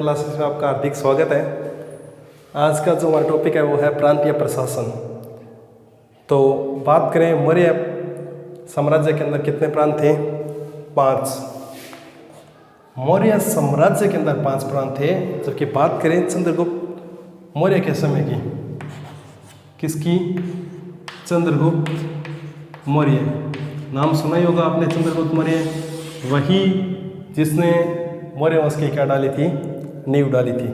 Classes में आपका हार्दिक स्वागत है। आज का जो हमारा टॉपिक है वो है प्रांतीय प्रशासन। तो बात करें मौर्य साम्राज्य के अंदर कितने प्रांत थे? 5। मौर्य साम्राज्य के अंदर 5 प्रांत थे। जबकि बात करें चंद्रगुप्त मौर्य के समय की, किसकी? चंद्रगुप्त मौर्य। नाम सुना ही होगा आपने, चंद्रगुप्त मौर्य, वही जिसने मौर्य वंश की क्या डाली थी? नींव डाली थी।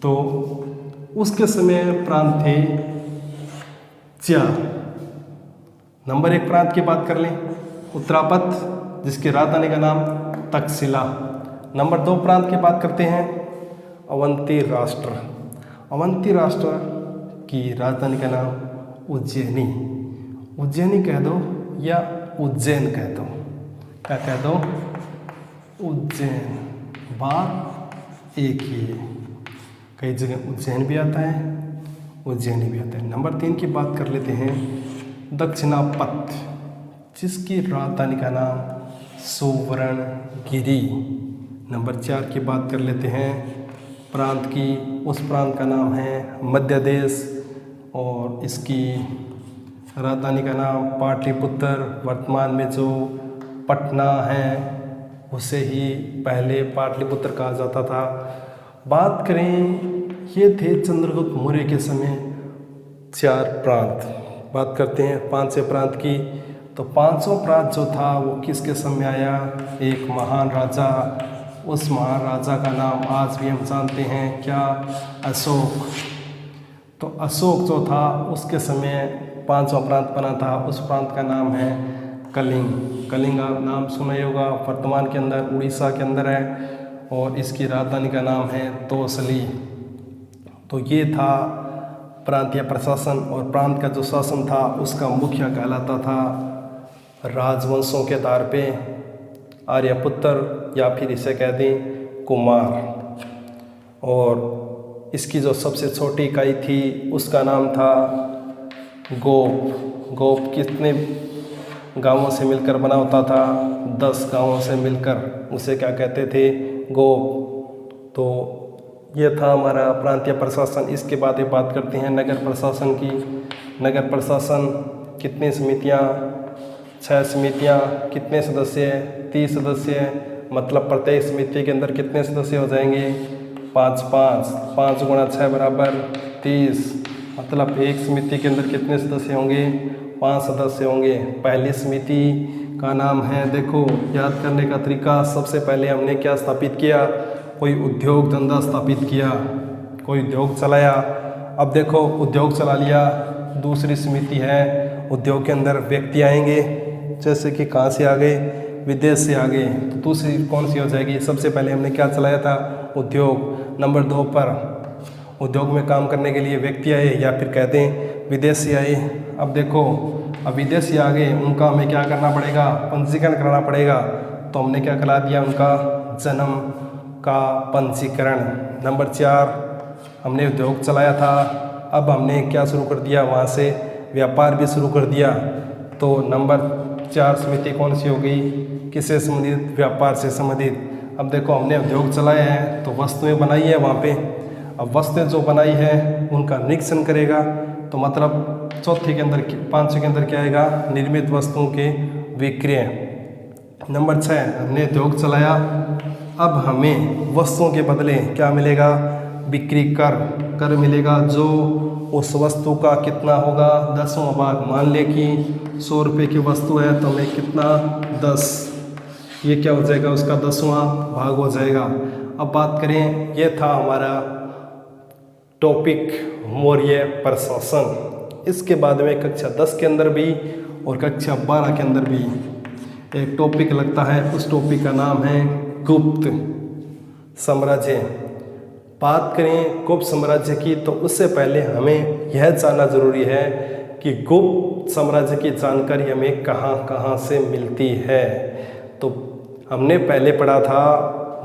तो उसके समय प्रांत थे 4। नंबर 1 प्रांत की बात कर लें, उत्तरापथ, जिसकी राजधानी का नाम तक्षशिला। नंबर 2 प्रांत की बात करते हैं, अवंती राष्ट्र। अवंती राष्ट्र की राजधानी का नाम उज्जैनी। उज्जैनी कह दो या उज्जैन कह दो, क्या कह दो? उज्जैन। बात एक ही है, कई जगह उज्जैन भी आता है, उज्जैनी भी आता है। नंबर 3 की बात कर लेते हैं, दक्षिणापथ, जिसकी राजधानी का नाम सुवर्णगिरी। नंबर 4 की बात कर लेते हैं प्रांत की, उस प्रांत का नाम है मध्य देश और इसकी राजधानी का नाम पाटलिपुत्र। वर्तमान में जो पटना है उसे ही पहले पाटलिपुत्र कहा जाता था। बात करें, ये थे चंद्रगुप्त मौर्य के समय 4 प्रांत। बात करते हैं 5वें प्रांत की। तो 5वां प्रांत जो था वो किसके समय आया? एक महान राजा, उस महान राजा का नाम आज भी हम जानते हैं, क्या? अशोक। तो अशोक जो था उसके समय 5वां प्रांत बना था, उस प्रांत का नाम है कलिंग। कलिंग आप नाम सुना ही होगा, वर्तमान के अंदर उड़ीसा के अंदर है और इसकी राजधानी का नाम है तोसली। तो ये था प्रांतीय प्रशासन। और प्रांत का जो शासन था उसका मुखिया कहलाता था राजवंशों के आधार पे आर्यपुत्र या फिर इसे कह दें कुमार। और इसकी जो सबसे छोटी इकाई थी उसका नाम था गोप। गोप कितने गांवों से मिलकर बना होता था? 10 गांवों से मिलकर, उसे क्या कहते थे? गोप। तो यह था हमारा प्रांतीय प्रशासन। इसके बाद ये बात करते हैं नगर प्रशासन की। नगर प्रशासन कितनी समितियां? 6 समितियां। कितने सदस्य? 30 सदस्य। मतलब प्रत्येक समिति के अंदर कितने सदस्य हो जाएंगे? 5 गुणा 6 बराबर 30। मतलब एक समिति के अंदर कितने सदस्य होंगे? 5 सदस्य होंगे। पहली समिति का नाम है, देखो याद करने का तरीका, सबसे पहले हमने क्या स्थापित किया? कोई उद्योग धंधा स्थापित किया, कोई उद्योग चलाया। अब देखो उद्योग चला लिया। दूसरी समिति है, उद्योग के अंदर व्यक्ति आएंगे, जैसे कि कहाँ से आ गए? विदेश से आ गए। तो दूसरी कौन सी हो जाएगी? सबसे पहले हमने क्या चलाया था? उद्योग। नंबर 2 पर उद्योग में काम करने के लिए व्यक्ति आए या फिर कहते हैं विदेशी आए। अब देखो, अब विदेशी आ गए, उनका हमें क्या करना पड़ेगा? पंजीकरण कराना पड़ेगा। तो हमने क्या करा दिया? उनका जन्म का पंजीकरण। नंबर 4 हमने उद्योग चलाया था, अब हमने क्या शुरू कर दिया? वहाँ से व्यापार भी शुरू कर दिया। तो नंबर 4 समिति कौन सी हो गई? किससे संबंधित? व्यापार से संबंधित। अब देखो हमने उद्योग चलाया है तो वस्तुएं बनाई है वहाँ पे। अब वस्तुएं जो बनाई है उनका निरीक्षण करेगा। तो मतलब चौथे के अंदर, 5वें के अंदर क्या आएगा? निर्मित वस्तुओं के विक्रय। नंबर 6 हमने उद्योग चलाया, अब हमें वस्तुओं के बदले क्या मिलेगा? बिक्री कर। कर मिलेगा, जो उस वस्तु का कितना होगा? 10वां भाग। मान ले कि 100 रुपये की वस्तु है तो हमें कितना? 10। ये क्या हो जाएगा? उसका 10वां भाग हो जाएगा। अब बात करें, ये था हमारा टॉपिक मौर्य प्रशासन। इसके बाद में कक्षा 10 के अंदर भी और कक्षा 12 के अंदर भी एक टॉपिक लगता है, उस टॉपिक का नाम है गुप्त साम्राज्य। बात करें गुप्त साम्राज्य की तो उससे पहले हमें यह जानना जरूरी है कि गुप्त साम्राज्य की जानकारी हमें कहाँ कहाँ से मिलती है। तो हमने पहले पढ़ा था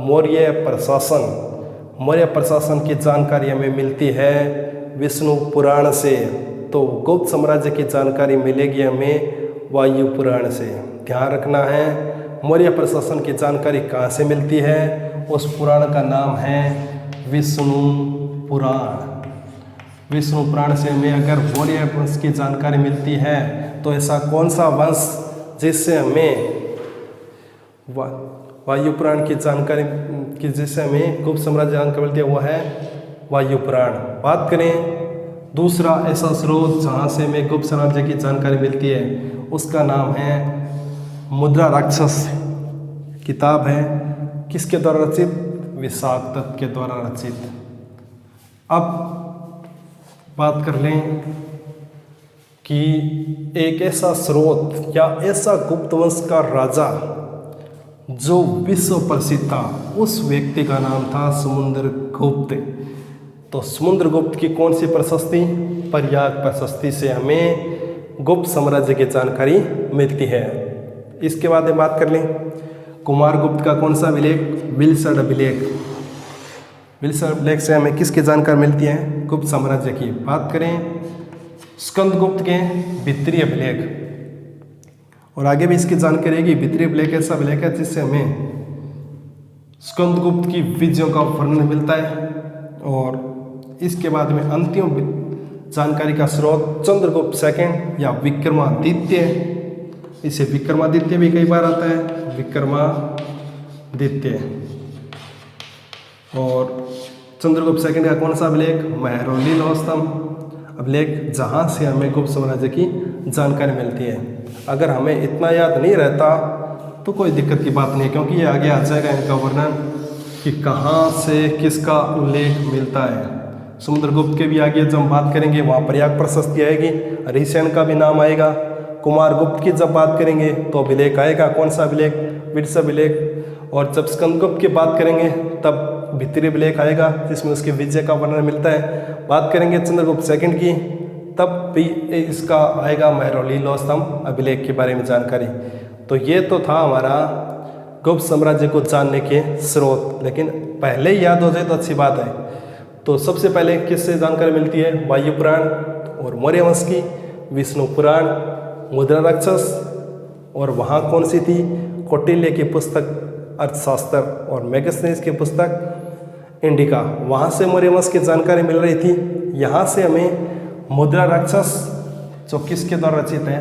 मौर्य प्रशासन। मौर्य प्रशासन की जानकारी हमें मिलती है विष्णु पुराण से। तो गुप्त साम्राज्य की जानकारी मिलेगी हमें वायु पुराण से। ध्यान रखना है, मौर्य प्रशासन की जानकारी कहाँ से मिलती है? उस पुराण का नाम है विष्णु पुराण। विष्णु पुराण से हमें अगर मौर्य वंश की जानकारी मिलती है तो ऐसा कौन सा वंश जिससे हमें वायु पुराण की जानकारी की जिससे हमें गुप्त साम्राज्य जानकारी मिलती है, वो है वायु पुराण। बात करें दूसरा ऐसा स्रोत जहाँ से हमें गुप्त साम्राज्य की जानकारी मिलती है, उसका नाम है मुद्रा राक्षस। किताब है किसके द्वारा रचित? विशाखदत्त के द्वारा रचित। अब बात कर लें कि एक ऐसा स्रोत या ऐसा गुप्त वंश का राजा जो विश्व प्रसिद्ध था, उस व्यक्ति का नाम था समुद्रगुप्त। तो समुद्रगुप्त की कौन सी प्रशस्ति? प्रयाग प्रशस्ति से हमें गुप्त साम्राज्य की जानकारी मिलती है। इसके बाद बात कर लें कुमारगुप्त का कौन सा अभिलेख? विलसड अभिलेख। विलसड अभिलेख से हमें किसकी जानकारी मिलती है? गुप्त साम्राज्य की। बात करें स्कंदगुप्त के वित्तीय अभिलेख, और आगे भी इसकी जानकारी रहेगी। वित्तीय अभिलेख ऐसा अभिलेख है जिससे हमें स्कंदगुप्त की विजयों का वर्णन मिलता है। और इसके बाद में अंतिम जानकारी का स्रोत चंद्रगुप्त सेकंड या विक्रमादित्य। इसे विक्रमादित्य भी कई बार आता है, विक्रमादित्य। और चंद्रगुप्त सेकंड का कौन सा अभिलेख? महरौली लोहस्तंभ अभिलेख, जहाँ से हमें गुप्त साम्राज्य की जानकारी मिलती है। अगर हमें इतना याद नहीं रहता तो कोई दिक्कत की बात नहीं, क्योंकि ये आगे आ जाएगा इनका वर्णन कि कहाँ से किसका उल्लेख मिलता है। समुद्रगुप्त के भी आगे जब हम बात करेंगे वहाँ प्रयाग प्रशस्ति आएगी, हरिसेन का भी नाम आएगा। कुमारगुप्त की जब बात करेंगे तो अभिलेख आएगा, कौन सा अभिलेख? विरसा अभिलेख। और जब स्कंदगुप्त की बात करेंगे तब भित्रीय अभिलेख आएगा जिसमें उसकी विजय का वर्णन मिलता है। बात करेंगे चंद्रगुप्त सेकंड की तब भी इसका आएगा महरौली लोहस्तंभ अभिलेख के बारे में जानकारी। तो ये तो था हमारा गुप्त साम्राज्य को जानने के स्रोत, लेकिन पहले ही याद हो जाए तो अच्छी बात है। तो सबसे पहले किससे जानकारी मिलती है? वायु पुराण और मौर्य वंश की, विष्णु पुराण, मुद्रा राक्षस, और वहाँ कौन सी थी? कौटिल्य की पुस्तक अर्थशास्त्र और मैगस्थनीज की पुस्तक इंडिका, वहाँ से मौर्य वंश की जानकारी मिल रही थी। यहाँ से हमें मुद्रा राक्षस जो किसके द्वारा रचित है?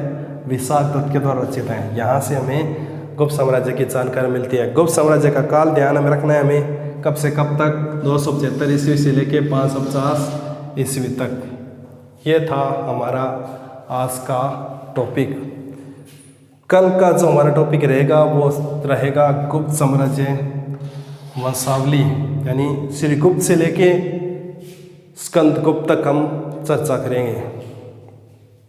विशाखदत्त के द्वारा रचित है। यहाँ से हमें गुप्त साम्राज्य की जानकारी मिलती है। गुप्त साम्राज्य का काल ध्यान में रखना है हमें, कब से कब तक? 275 ईस्वी से लेके 550 ईस्वी तक। ये था हमारा आज का टॉपिक। कल का जो हमारा टॉपिक रहेगा वो रहेगा गुप्त साम्राज्य वंशावली, यानी श्री गुप्त से लेके स्कंदगुप्त तक हम चर्चा करेंगे।